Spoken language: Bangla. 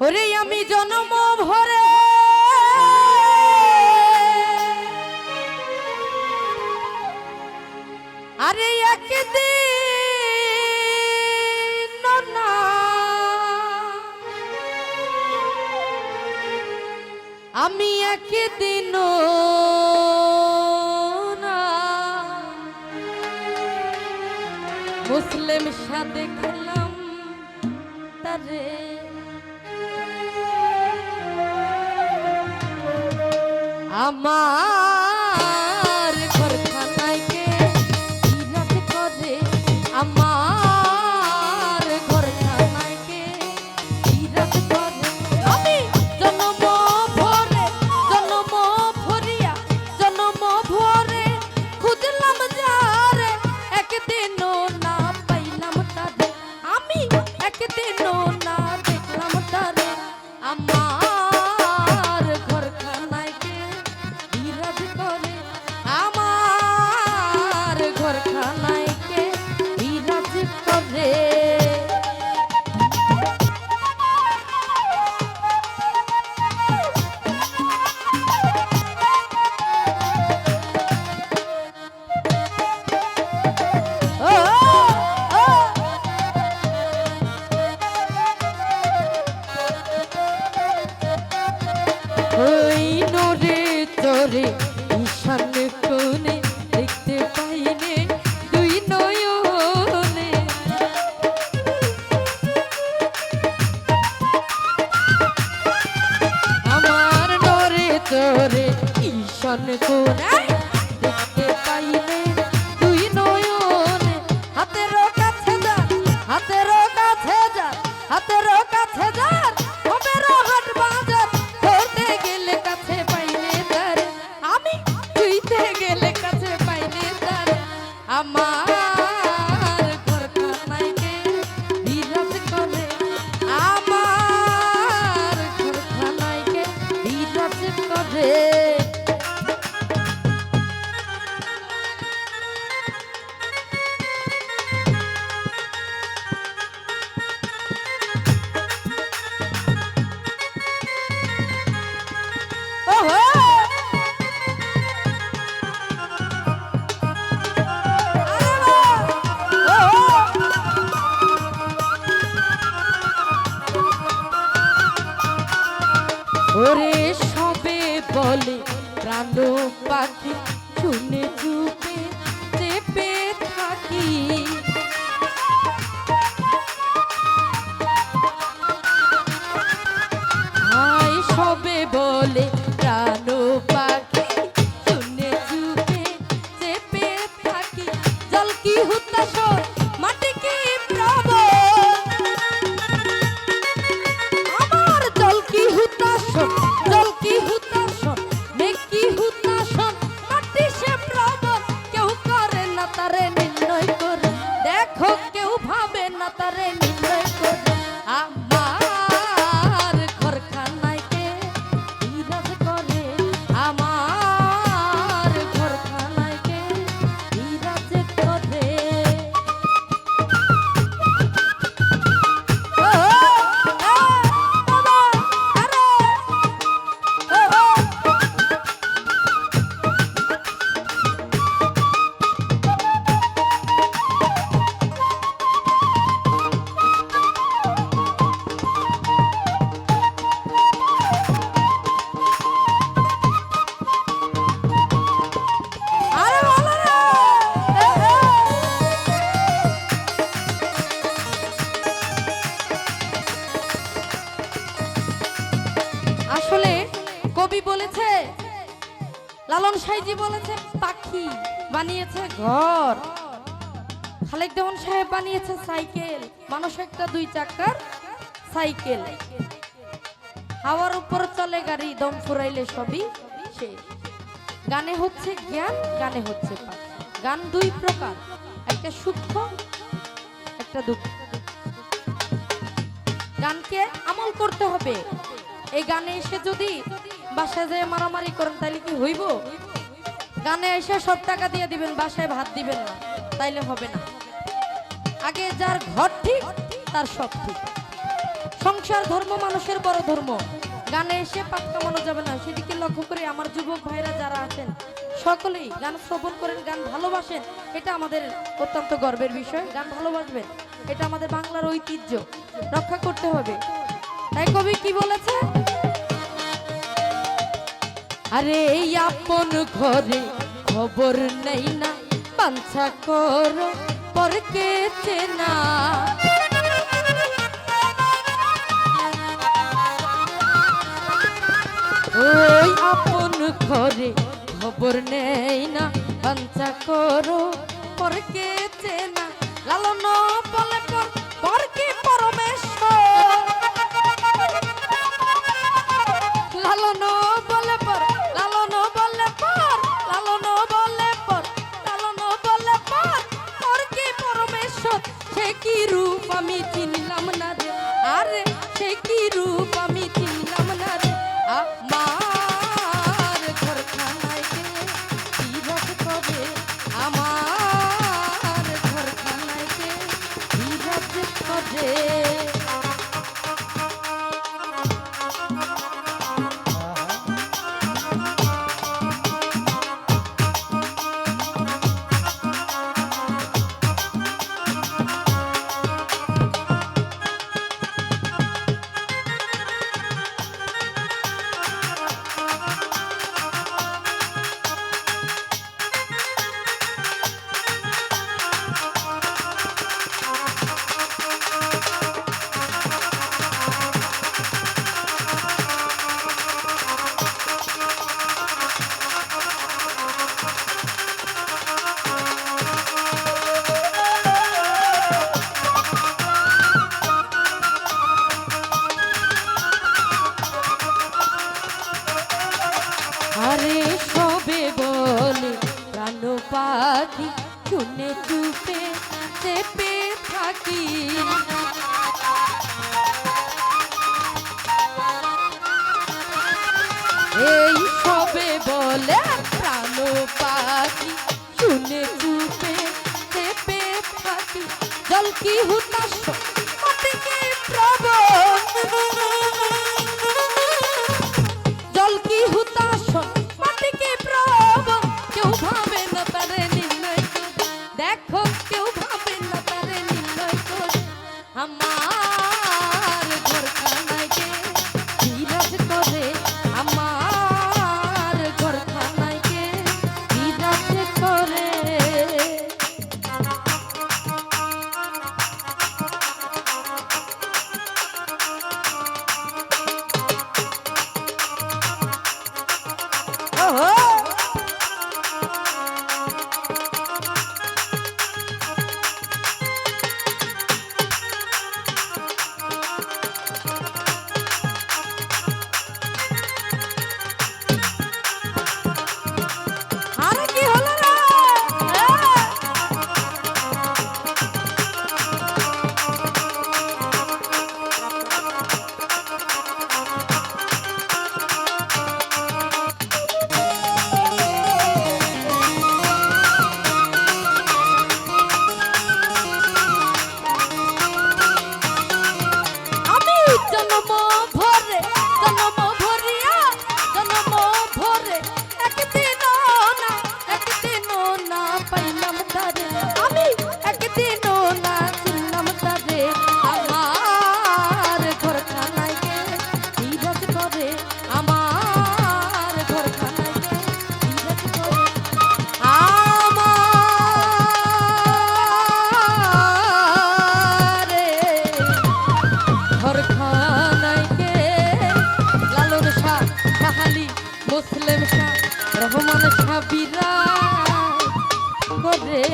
ওরে আমি জন্ম ভরে আরে একদিন না আমি একদিন না মুসলিম সাথে খেলাম তারে আমার ঘরখানায় কে বিরাজ করে আমার ঘরখানায় কে বিরাজ করে আমি জন্ম ভরিয়া জন্ম ভরে খুঁজলাম যারে একদিনও না পাইলাম তারে আমি একদিনও না দেখলাম তারে আমার ঘরখানায় কে বিরাজ করে আমার ঘরখানায় কে বিরাজ করে ওই নরে তোরে ঈশান কোণে দেখতে পাইনে দুই নয়নে আমার নরে তোরে ঈশান কোণে দেখতে পাইনে দুই নয়নে হাতের কাছে যা হাতের কাছে যা হাতের কাছে যা হবেরও হাট বাজার ধরতে গেলে কাছে পাইনে তারে আমি তুইতে গেলে কাছে পাইনে তারে আমার ঘরখানায় কে বিরাজ করে আমার ঘরখানায় কে বিরাজ করে ওরে সবে বলে প্রাণ পাখি শুনে চুপে চেপে থাকি হাই সবে বলে প্রাণ পাখি শুনে চুপে চেপে থাকি জল কি হুতাশ মাটি কি প্রবল আমার জল কি হুতাশন জল কি হুতাশন মেঘ কি হুতাশন মাটি সে প্রবল কেউ করে না তারে নির্ণয় করে দেখো কেউ ভাবে না তারে নির্ণয় করে আমার ঘরখানায় কে বিরাজ করে আমার ঘরখানায় কে বিরাজ করে আসলে কবি বলেছে লালন সাইজি বলেছে পাখি বানিয়েছে ঘর খালেক দেওয়ান সাহেব বানিয়েছে সাইকেল মানুষ একটা দুই চাকার সাইকেল হাওয়ার উপর চলে গাড়ি দম ফুরাইলে সবই শেষ গানে হচ্ছে জ্ঞান গানে হচ্ছে পাখি গান দুই প্রকার একটা সূক্ষ্ম একটা দুঃখ গানকে আমল করতে হবে এই গানে এসে যদি বাসায় যায় মারামারি করেন তাহলে কি হইব গানে এসে সব টাকা দিয়ে দিবেন বাসায় ভাত দিবেন না তাইলে হবে না আগে যার ঘর ঠিক তার সব ঠিক সংসার ধর্ম মানুষের বড় ধর্ম। গানে এসে পাপ কামানো যাবে না, সেদিকে লক্ষ্য করে আমার যুবক ভাইরা যারা আছেন সকলেই গান শ্রবণ করেন, গান ভালোবাসেন। এটা আমাদের অত্যন্ত গর্বের বিষয়। গান ভালোবাসবেন, এটা আমাদের বাংলার ঐতিহ্য, রক্ষা করতে হবে। তাই কবি কি বলেছে? আরে এই আপন ঘরে খবর নেই না, বাঞ্ছা করো পরকে চেনা। ওই আপন ঘরে খবর নেই না, বাঞ্ছা করো পরকে চেনা। লালন বলে পরকে পরমেশ্বর, লালন বলে পর, লালন বলে পর, লালন বলে পর, লালন বলে পর, পরকে পরমেশ্বর। সে কি রূপ আমি চিনলাম না রে, আরে সে কি রূপ আমি চিনলাম না রে। আমার ঘরখানায় কে বিরত করে, আমার ঘরখানায় কে বিরত করে। আরে সবে বলে প্রাণ পাখি, শুনে চুপে চেপে থাকি। এই সবে বলে প্রাণ পাখি, শুনে চুপে চেপে থাকি। জল কি হুতাশ মাটিকে প্রবণ, জল কি হুতাশ মাটিকে প্রবণ। কেউ ভাবে না তারে নির্ণয় করে, দেখো কেউ ভাবে না তারে নির্ণয় করে। আমার ঘরখানায় কে বিরাজ করে, আমার ঘরখানায় কে বিরাজ করে। আরে কি হলো রে? আমি জন্ম ভরে, জন্ম ভরিয়া, জন্ম ভরে একদিনও না, একদিনও না পাইলাম তারে। আমি একদিনও না চিনলাম তারে। আমার ঘরখানায় কে বিরাজ করে, আমার ঘরখানায় কে বিরাজ করে। আমার ঘরখানায় কে লালন শাহ, শাহালি, মুসলিম শাহ, রহমান শাহ বিরাজ করে।